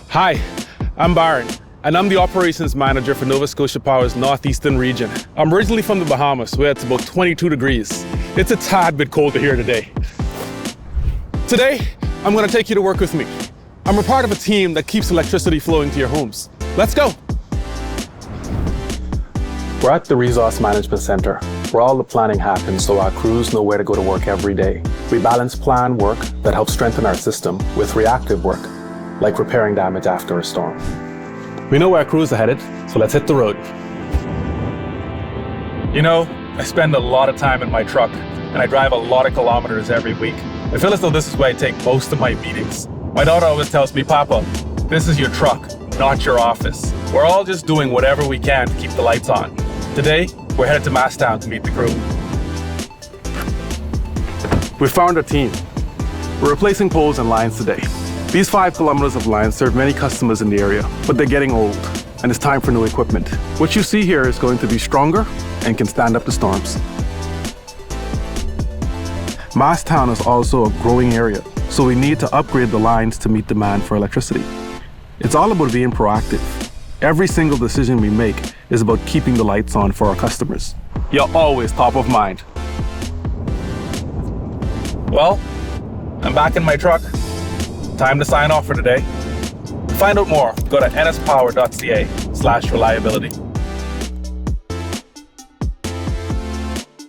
Hi, I'm Byron, and I'm the operations manager for Nova Scotia Power's Northeastern region. I'm originally from the Bahamas, where it's about 22 degrees. It's a tad bit colder here today. Today, I'm going to take you to work with me. I'm a part of a team that keeps electricity flowing to your homes. Let's go. We're at the Resource Management Center, where all the planning happens so our crews know where to go to work every day. We balance planned work that helps strengthen our system with reactive work, like repairing damage after a storm. We know where our crews are headed, so let's hit the road. You know, I spend a lot of time in my truck, and I drive a lot of kilometers every week. I feel as though this is where I take most of my meetings. My daughter always tells me, Papa, this is your truck, not your office. We're all just doing whatever we can to keep the lights on. Today, we're headed to Masstown to meet the crew. We found our team. We're replacing poles and lines today. These 5 kilometers of lines serve many customers in the area, but they're getting old, and it's time for new equipment. What you see here is going to be stronger and can stand up to storms. Masstown is also a growing area, so we need to upgrade the lines to meet demand for electricity. It's all about being proactive. Every single decision we make is about keeping the lights on for our customers. You're always top of mind. Well, I'm back in my truck. Time to sign off for today. To find out more, go to nspower.ca/reliability.